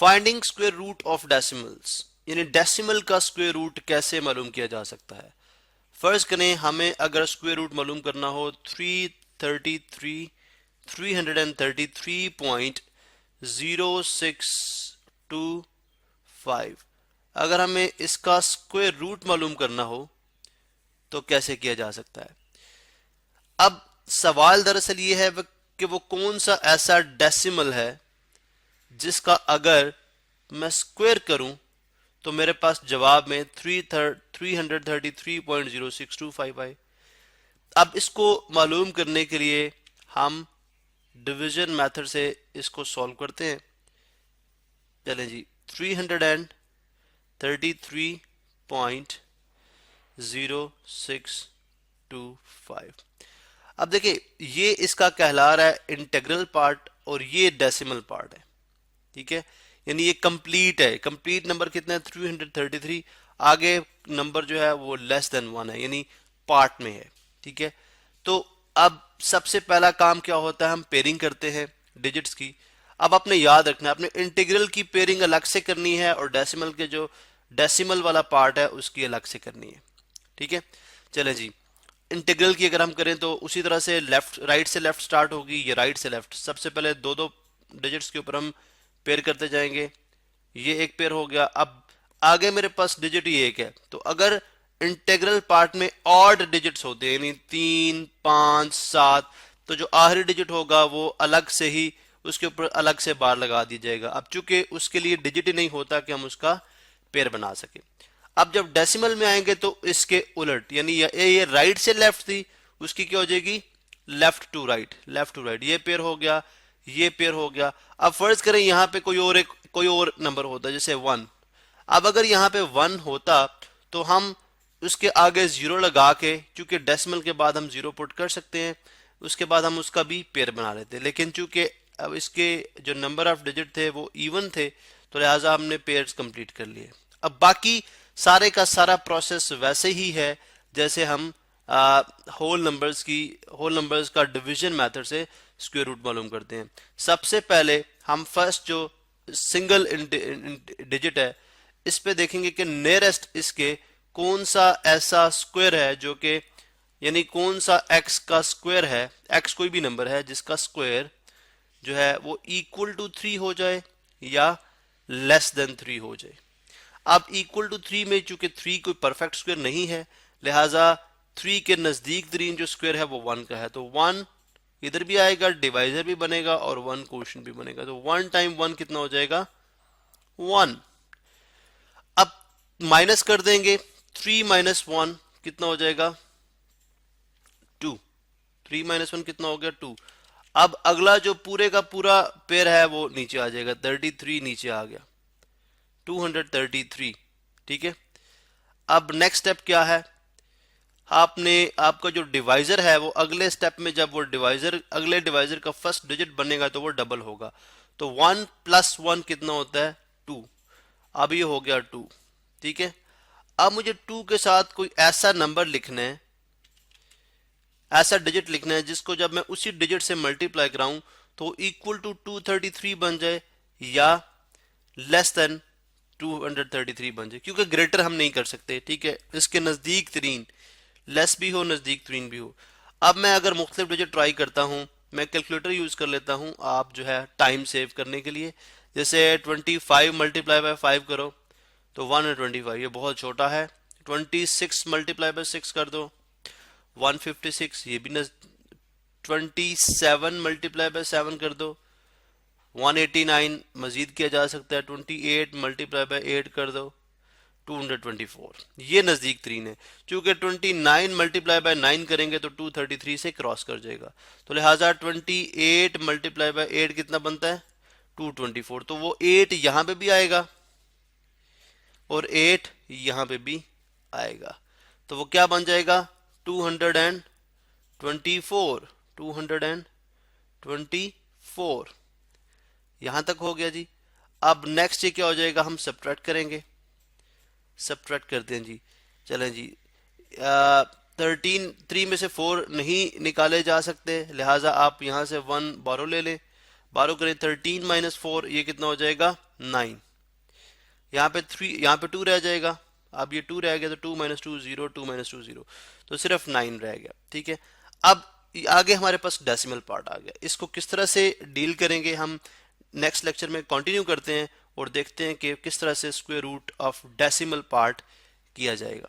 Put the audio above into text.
Finding square root of decimals, यानी decimal का square root कैसे मालूम किया जा सकता है। फर्ज करें हमें अगर स्क्वायर रूट मालूम करना हो 333,333.0625, अगर हमें इसका स्क्वायर रूट मालूम करना हो तो कैसे किया जा सकता है। अब सवाल दरअसल ये है कि वो कौन सा ऐसा डेसिमल है जिसका अगर मैं स्क्वायर करूं तो मेरे पास जवाब में 333.0625 आए। अब इसको मालूम करने के लिए हम डिवीजन मेथड से इसको सॉल्व करते हैं। चलें जी, 333.0625। अब देखिए ये इसका कहला रहा है इंटीग्रल पार्ट और ये डेसिमल पार्ट है, ठीक है। यानी ये कंप्लीट है। कंप्लीट नंबर कितना है 333, आगे नंबर जो है वो लेस देन 1 है, यानी पार्ट में है, ठीक है। तो अब सबसे पहला काम क्या होता है, हम पेयरिंग करते हैं डिजिट्स की। अब आपने याद रखना है, आपने इंटीग्रल की पेयरिंग अलग से करनी है और डेसिमल के जो डेसिमल वाला पार्ट है उसकी अलग से करनी है, ठीक है। चले जी, इंटीग्रल की अगर हम करें तो उसी तरह से लेफ्ट राइट से लेफ्ट स्टार्ट होगी, ये राइट से लेफ्ट। सबसे पहले दो दो डिजिट्स के ऊपर हम पेयर करते जाएंगे। ये एक पेयर हो गया। अब आगे मेरे पास डिजिट ही एक है, तो अगर इंटीग्रल पार्ट में ऑड डिजिट्स होते हैं यानी 3, 5, 7, तो जो आखिरी डिजिट होगा वो अलग से ही उसके ऊपर अलग से बार लगा दी जाएगा। अब चूंकि उसके लिए डिजिट ही नहीं होता कि हम उसका पेयर बना सके। अब जब डेसिमल में आएंगे तो इसके उलट, यानी ये राइट से लेफ्ट थी, उसकी क्या हो जाएगी left to right, left to right. ये पेयर हो गया, ये पेयर हो गया। अब फर्ज करें यहाँ पे कोई और नंबर होता जैसे 1। अब अगर यहाँ पे 1 होता तो हम उसके आगे 0 लगा के, चूंकि डेसिमल के बाद हम 0 पुट कर सकते हैं, उसके बाद हम उसका भी पेयर बना लेते। लेकिन चूंकि अब इसके जो नंबर ऑफ डिजिट थे वो इवन थे तो लिहाजा हमने पेयर्स कंप्लीट कर लिए। अब बाकी सारे का सारा प्रोसेस वैसे ही है जैसे हम होल नंबर्स का डिवीजन मेथड से स्क्वायर रूट मालूम करते हैं। सबसे पहले हम फर्स्ट जो सिंगल डिजिट है इस पे देखेंगे कि नियरेस्ट इसके कौन सा ऐसा स्क्वायर है जो कि, यानी कौन सा x का स्क्वायर है, x कोई भी नंबर है जिसका स्क्वायर जो है वो इक्वल टू 3 हो जाए या लेस देन 3 हो जाए। अब इक्वल टू 3 में चूंकि 3 कोई परफेक्ट स्क्वायर नहीं है, लिहाजा 3 के नजदीक तरीन जो स्क्वायर है वो 1 का है, तो 1 इधर भी आएगा, डिवाइजर भी बनेगा और 1 क्वोशिएंट भी बनेगा। तो 1 टाइम 1 कितना हो जाएगा 1। अब माइनस कर देंगे, 3 माइनस 1 कितना हो जाएगा 2। 3 माइनस 1 कितना हो गया 2। अब अगला जो पूरे का पूरा पेयर है वो नीचे आ जाएगा, 33 नीचे आ गया, 233, ठीक है। अब नेक्स्ट स्टेप क्या है, आपका जो डिवाइजर है वो अगले स्टेप में जब वो अगले डिवाइजर का फर्स्ट डिजिट बनेगा तो वो डबल होगा। तो 1 प्लस 1 कितना होता है 2। अब ये हो गया 2, ठीक है। अब मुझे 2 के साथ कोई ऐसा नंबर लिखना है, ऐसा डिजिट लिखना है जिसको जब मैं उसी डिजिट से मल्टीप्लाई कराऊं तो इक्वल टू 233 बन जाए या लेस देन 233 बन जाए, क्योंकि ग्रेटर हम नहीं कर सकते, ठीक है। इसके नजदीक तरीन, लेस भी हो नजदीक तरीन भी हो। अब मैं अगर मुख्तलिफ डिजिट ट्राई करता हूं, मैं कैलकुलेटर यूज कर लेता हूं आप जो है टाइम सेव करने के लिए। जैसे 25 मल्टीप्लाई बाय 5 करो तो 125, ये बहुत छोटा है। 26 मल्टीप्लाई बाय 6 कर दो 156, ये भी 27 मल्टीप्लाई बाय 7 कर दो 189, मजीद किया जा सकता है। 28 मल्टीप्लाई बाय 8 कर दो 224, ये नजदीक तरीन है। चूंकि 29 मल्टीप्लाई बाय 9 करेंगे तो 233 से क्रॉस कर जाएगा, तो लिहाजा 28 मल्टीप्लाई बाय 8 कितना बनता है 224। तो वो 8 यहां पे भी आएगा और 8 यहां पे भी आएगा, तो वो क्या बन जाएगा 224 यहां तक हो गया जी। अब नेक्स्ट ये क्या हो जाएगा, हम सब्ट्रैक्ट करेंगे, सब्ट्रैक्ट करते हैं जी। चलें जी, 3 में से 4 नहीं निकाले जा सकते, लिहाजा आप यहां से 1 बारो ले लें, बारो करें 13 माइनस 4, ये कितना हो जाएगा 9, यहाँ पे 3, यहाँ पे 2 रह जाएगा। अब ये 2 रह गया तो 2 माइनस 2 0, 2 माइनस 2 0, तो सिर्फ 9 रह गया। ठीक है, अब आगे हमारे पास डेसिमल पार्ट आ गया। इसको किस तरह से डील करेंगे हम नेक्स्ट लेक्चर में कंटिन्यू करते हैं और देखते हैं कि किस तरह से square root of decimal part किया जाएगा।